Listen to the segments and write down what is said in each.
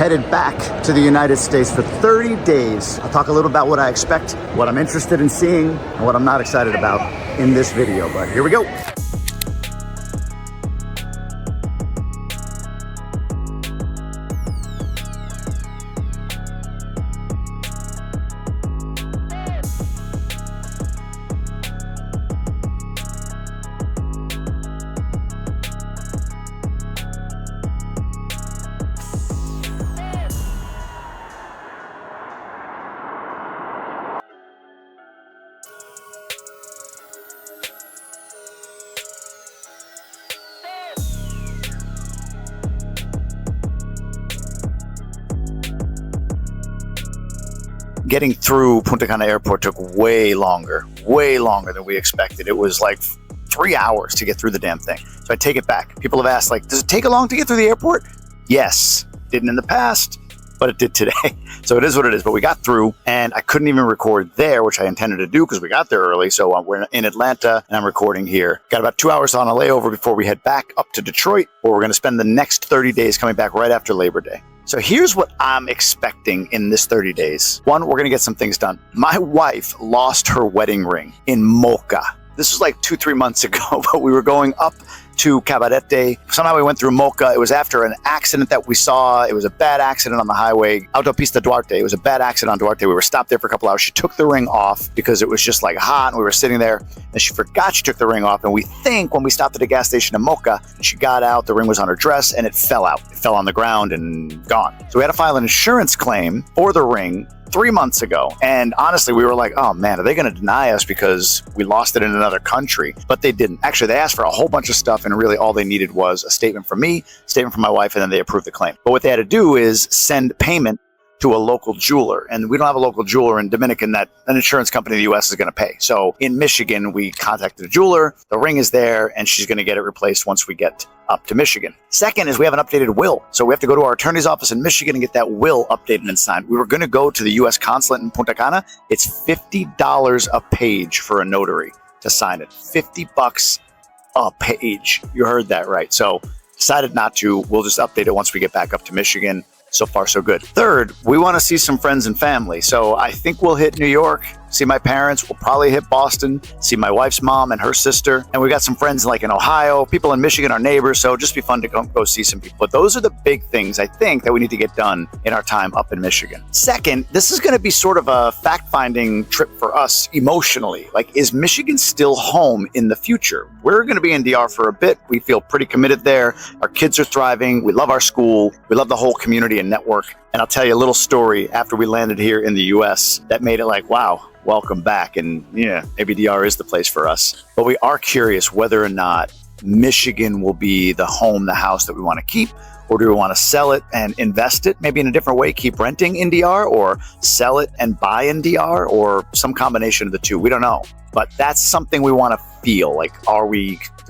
headed back to the United States for 30 days. I'll talk a little about what I expect, what I'm interested in seeing, and what I'm not excited about in this video, but here we go. Getting through Punta Cana Airport took way longer than we expected. It was like 3 hours to get through the damn thing. So I take it back. People have asked, like, does it take long to get through the airport? Yes, didn't in the past, but it did today. So it is what it is. But we got through, and I couldn't even record there, which I intended to do because we got there early. So we're in Atlanta, and I'm recording here. Got about 2 hours on a layover before we head back up to Detroit, where we're going to spend the next 30 days coming back right after Labor Day. So here's what I'm expecting in this 30 days. One, we're going to get some things done. My wife lost her wedding ring in Mocha. This was like 2-3 months ago, but we were going up to Cabarete. Somehow we went through Mocha. It was after an accident that we saw. It was a bad accident on the highway, Autopista Duarte. It was a bad accident on Duarte. We were stopped there for a couple hours. She took the ring off because it was just like hot, and we were sitting there, and she forgot she took the ring off. And we think when we stopped at a gas station in Mocha, she got out, the ring was on her dress, and it fell out. It fell on the ground and gone. So we had to file an insurance claim for the ring 3 months ago. And honestly, we were like, oh man, are they going to deny us because we lost it in another country? But they didn't. Actually, they asked for a whole bunch of stuff, and really all they needed was a statement from me, statement from my wife, and then they approved the claim. But what they had to do is send payment to a local jeweler. And we don't have a local jeweler in Dominican that an insurance company in the US is going to pay. So in Michigan, we contacted a jeweler. The ring is there, and she's going to get it replaced once we get up to Michigan. Second is we have an updated will. So we have to go to our attorney's office in Michigan and get that will updated and signed. We were going to go to the US consulate in Punta Cana. It's $50 a page for a notary to sign it. $50 a page. You heard that right. So decided not to. We'll just update it once we get back up to Michigan. So far, so good. Third, we want to see some friends and family. So I think we'll hit New York, see my parents. We'll probably hit Boston, see my wife's mom and her sister. And we got some friends like in Ohio, people in Michigan, our neighbors. So just be fun to go see some people. But those are the big things I think that we need to get done in our time up in Michigan. Second, this is going to be sort of a fact-finding trip for us emotionally. Like, is Michigan still home in the future? We're going to be in DR for a bit. We feel pretty committed there. Our kids are thriving. We love our school. We love the whole community and network. And I'll tell you a little story after we landed here in the US that made it like, wow, welcome back. And yeah, maybe DR is the place for us. But we are curious whether or not Michigan will be the home, the house that we want to keep, or do we want to sell it and invest it maybe in a different way, keep renting in DR, or sell it and buy in DR, or some combination of the two. We don't know. But that's something we want to feel like,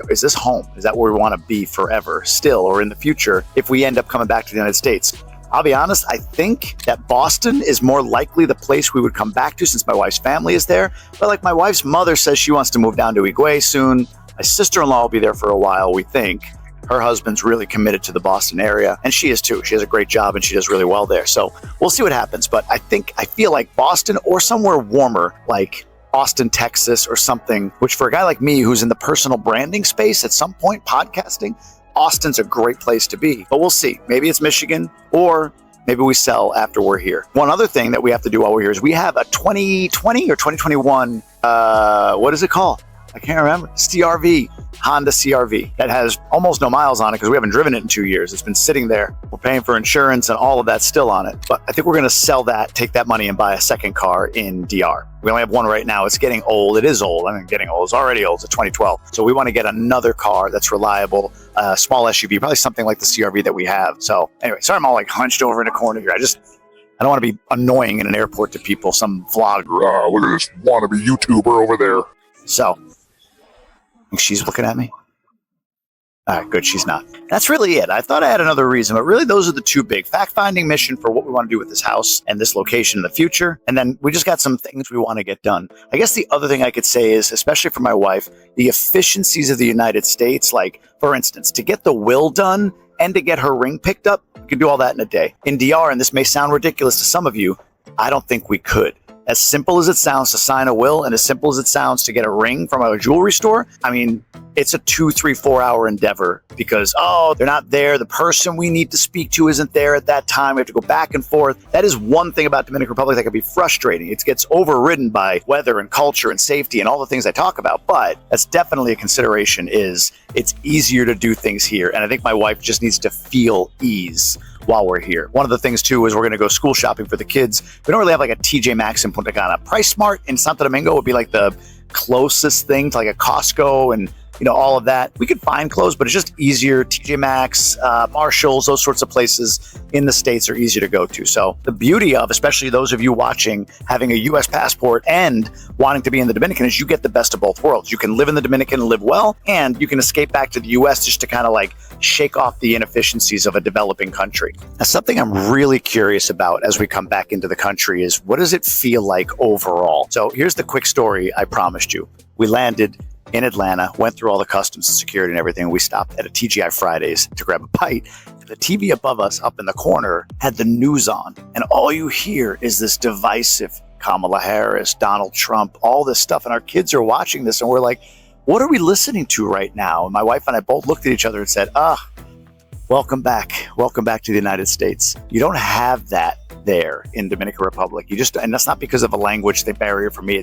is this home? Is that where we want to be forever still, or in the future if we end up coming back to the United States? I'll be honest, I think that Boston is more likely the place we would come back to since my wife's family is there. But like my wife's mother says she wants to move down to Higüey soon. My sister-in-law will be there for a while, we think. Her husband's really committed to the Boston area, and she is too. She has a great job and she does really well there. So we'll see what happens. But I feel like Boston or somewhere warmer, like Austin, Texas or something, which for a guy like me who's in the personal branding space at some point, podcasting, Austin's a great place to be, but we'll see. Maybe it's Michigan, or maybe we sell after we're here. One other thing that we have to do while we're here is we have a 2020 or 2021, what is it called? I can't remember. CRV, Honda CRV that has almost no miles on it because we haven't driven it in 2 years. It's been sitting there. We're paying for insurance and all of that still on it. But I think we're going to sell that, take that money and buy a second car in DR. We only have one right now. It's getting old. It is old. I mean, getting old. It's already old. It's a 2012. So we want to get another car that's reliable, a small SUV, probably something like the CRV that we have. So anyway, sorry I'm all like hunched over in a corner here. I don't want to be annoying in an airport to people, some vlog. Look at this wannabe YouTuber over there. So, she's looking at me? All right, good. She's not. That's really it. I thought I had another reason, but really those are the two big fact-finding mission for what we want to do with this house and this location in the future. And then we just got some things we want to get done. I guess the other thing I could say is, especially for my wife, the efficiencies of the United States, like for instance, to get the will done and to get her ring picked up, we can do all that in a day. In DR, and this may sound ridiculous to some of you, I don't think we could. As simple as it sounds to sign a will and as simple as it sounds to get a ring from a jewelry store, I mean, it's a 2, 3, 4 hour endeavor because, they're not there. The person we need to speak to isn't there at that time. We have to go back and forth. That is one thing about Dominican Republic that can be frustrating. It gets overridden by weather and culture and safety and all the things I talk about. But that's definitely a consideration is it's easier to do things here. And I think my wife just needs to feel ease while we're here. One of the things too is we're going to go school shopping for the kids. We don't really have like a TJ Maxx in Punta Cana. Price Smart in Santo Domingo would be like the closest thing to like a Costco and all of that. We could find clothes, but it's just easier. TJ Maxx, Marshalls, those sorts of places in the States are easier to go to. So the beauty of, especially those of you watching, having a U.S. passport and wanting to be in the Dominican is you get the best of both worlds. You can live in the Dominican and live well, and you can escape back to the U.S. just to kind of like shake off the inefficiencies of a developing country. Now, something I'm really curious about as we come back into the country is what does it feel like overall? So here's the quick story I promised you. We landed in Atlanta, went through all the customs and security and everything. We stopped at a TGI Fridays to grab a bite. The TV above us up in the corner had the news on, and all you hear is this divisive Kamala Harris, Donald Trump, all this stuff. And our kids are watching this and we're like, what are we listening to right now? And my wife and I both looked at each other and said, welcome back. Welcome back to the United States. You don't have that there in Dominican Republic. And that's not because of a language barrier for me.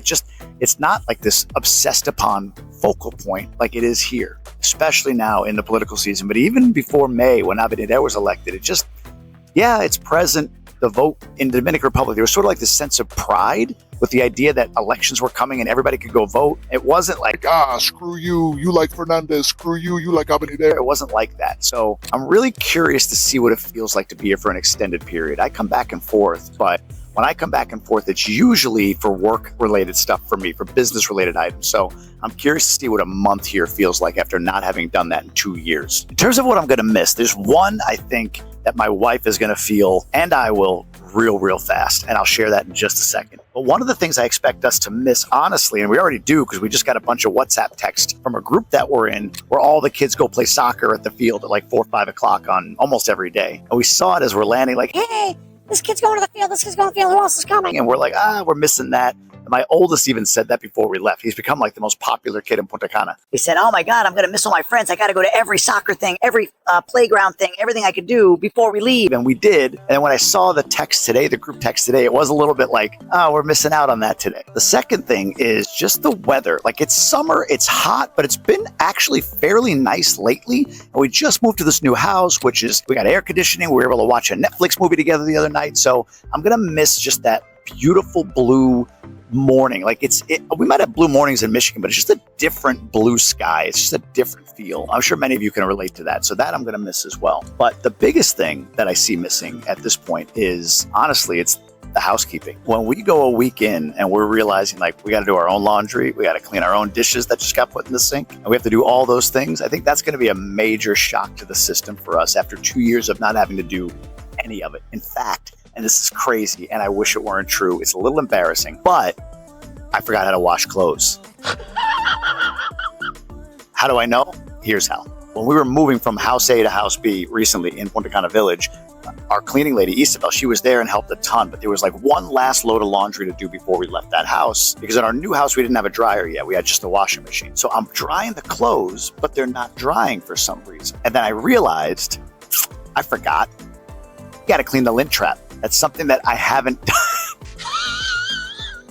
It's not like this obsessed upon focal point like it is here, especially now in the political season. But even before May, when Abinader was elected, it's present. The vote in the Dominican Republic, there was sort of like this sense of pride with the idea that elections were coming and everybody could go vote. It wasn't like, screw you, you like Fernandez, screw you, you like Abinader. It wasn't like that. So I'm really curious to see what it feels like to be here for an extended period. I come back and forth, but when I come back and forth, it's usually for work-related stuff for me, for business-related items. So I'm curious to see what a month here feels like after not having done that in 2 years. In terms of what I'm going to miss, there's one I think that my wife is going to feel, and I will, real fast. And I'll share that in just a second. But one of the things I expect us to miss, honestly, and we already do because we just got a bunch of WhatsApp text from a group that we're in where all the kids go play soccer at the field at like 4 or 5 o'clock on almost every day. And we saw it as we're landing like, hey, this kid's going to the field. This kid's going to the field. Who else is coming? And we're like, we're missing that. And my oldest even said that before we left. He's become like the most popular kid in Punta Cana. He said, oh my God, I'm going to miss all my friends. I got to go to every soccer thing, every playground thing, everything I could do before we leave. And we did. And then when I saw the text today, the group text today, it was a little bit like, we're missing out on that today. The second thing is just the weather. Like it's summer, it's hot, but it's been actually fairly nice lately. And we just moved to this new house, we got air conditioning. We were able to watch a Netflix movie together the other night. So I'm going to miss just that beautiful blue morning. Like we might have blue mornings in Michigan, but it's just a different blue sky. It's just a different feel. I'm sure many of you can relate to that. So that I'm going to miss as well. But the biggest thing that I see missing at this point is, honestly, it's the housekeeping. When we go a week in and we're realizing like we got to do our own laundry, we got to clean our own dishes that just got put in the sink, and we have to do all those things, I think that's going to be a major shock to the system for us after 2 years of not having to do any of it. In fact, and this is crazy, and I wish it weren't true, it's a little embarrassing, but I forgot how to wash clothes. How do I know? Here's how. When we were moving from house A to house B recently in Punta Cana Village, our cleaning lady, Isabel, she was there and helped a ton, but there was like one last load of laundry to do before we left that house, because in our new house, we didn't have a dryer yet. We had just a washing machine. So I'm drying the clothes, but they're not drying for some reason. And then I realized, I forgot, you got to clean the lint trap. That's something that I haven't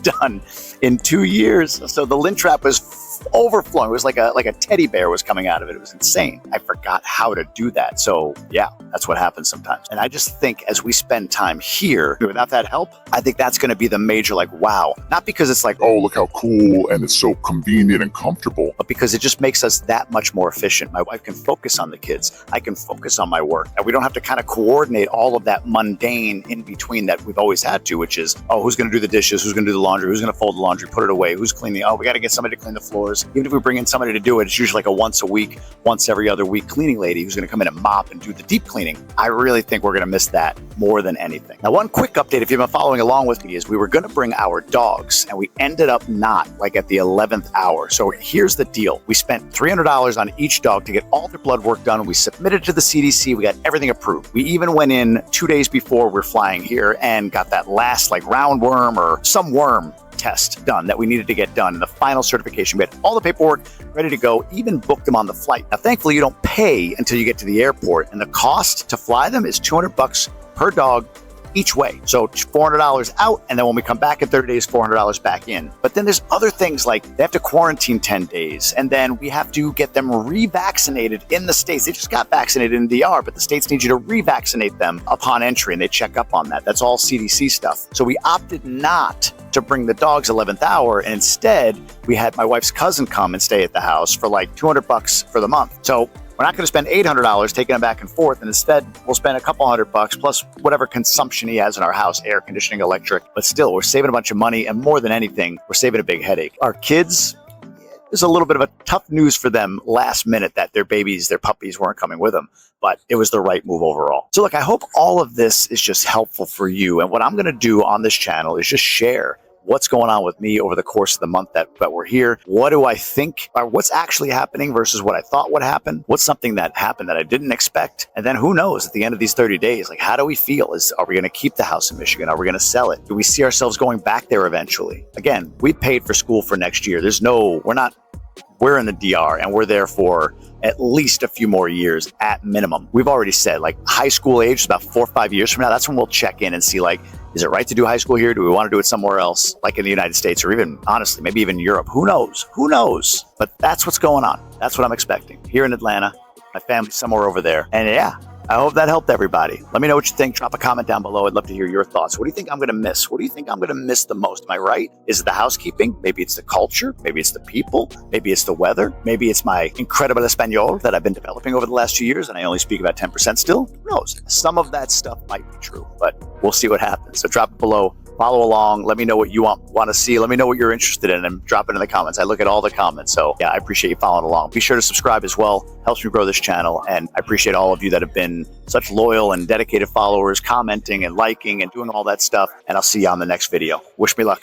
done in 2 years. So the lint trap was overflowing. It was like a teddy bear was coming out of it. It was insane. I forgot how to do that. So yeah, that's what happens sometimes. And I just think as we spend time here without that help, I think that's going to be the major like, wow, not because it's like, oh, look how cool and it's so convenient and comfortable, but because it just makes us that much more efficient. My wife can focus on the kids. I can focus on my work. And we don't have to kind of coordinate all of that mundane in between that we've always had to, which is, oh, who's going to do the dishes? Who's going to do the laundry? Who's going to fold the laundry, put it away? Who's cleaning? Oh, we got to get somebody to clean the floors. hours. Even if we bring in somebody to do it, it's usually like a once a week, once every other week cleaning lady who's going to come in and mop and do the deep cleaning. I really think we're going to miss that more than anything. Now, one quick update, if you've been following along with me, is we were going to bring our dogs, and we ended up not, like at the 11th hour. So here's the deal. We spent $300 on each dog to get all their blood work done. We submitted to the CDC. We got everything approved. We even went in 2 days before we're flying here and got that last like roundworm or some worm test done that we needed to get done, and the final certification. We had all the paperwork ready to go, even booked them on the flight. Now, thankfully, you don't pay until you get to the airport, and the cost to fly them is $200 per dog each way. So $400 out, and then when we come back in 30 days, $400 back in. But then there's other things like they have to quarantine 10 days, and then we have to get them revaccinated in the States. They just got vaccinated in DR, but the States need you to revaccinate them upon entry, and they check up on that. That's all CDC stuff. So we opted not to bring the dogs 11th hour, and instead we had my wife's cousin come and stay at the house for like $200 for the month. So we're not going to spend $800 taking them back and forth, and instead we'll spend a couple $100 plus whatever consumption he has in our house, air conditioning, electric. But still, we're saving a bunch of money, and more than anything, we're saving a big headache. Our kids, there's a little bit of a tough news for them last minute that their babies, their puppies weren't coming with them, but it was the right move overall. So look, I hope all of this is just helpful for you. And what I'm going to do on this channel is just share what's going on with me over the course of the month that we're here. What do I think, or what's actually happening versus what I thought would happen? What's something that happened that I didn't expect? And then who knows at the end of these 30 days, like how do we feel? Are we going to keep the house in Michigan? Are we going to sell it? Do we see ourselves going back there eventually? Again, we paid for school for next year. We're in the DR, and we're there for at least a few more years at minimum. We've already said like high school age is about 4 or 5 years from now. That's when we'll check in and see like, is it right to do high school here? Do we want to do it somewhere else, like in the United States, or even honestly, maybe even Europe? Who knows? Who knows? But that's what's going on. That's what I'm expecting here in Atlanta. My family's somewhere over there. And yeah, I hope that helped everybody. Let me know what you think. Drop a comment down below. I'd love to hear your thoughts. What do you think I'm going to miss? What do you think I'm going to miss the most? Am I right? Is it the housekeeping? Maybe it's the culture. Maybe it's the people. Maybe it's the weather. Maybe it's my incredible Espanol that I've been developing over the last 2 years, and I only speak about 10% still. Who knows? Some of that stuff might be true, but we'll see what happens. So drop it below. Follow along. Let me know what you want to see. Let me know what you're interested in, and drop it in the comments. I look at all the comments. So yeah, I appreciate you following along. Be sure to subscribe as well. Helps me grow this channel. And I appreciate all of you that have been such loyal and dedicated followers, commenting and liking and doing all that stuff. And I'll see you on the next video. Wish me luck.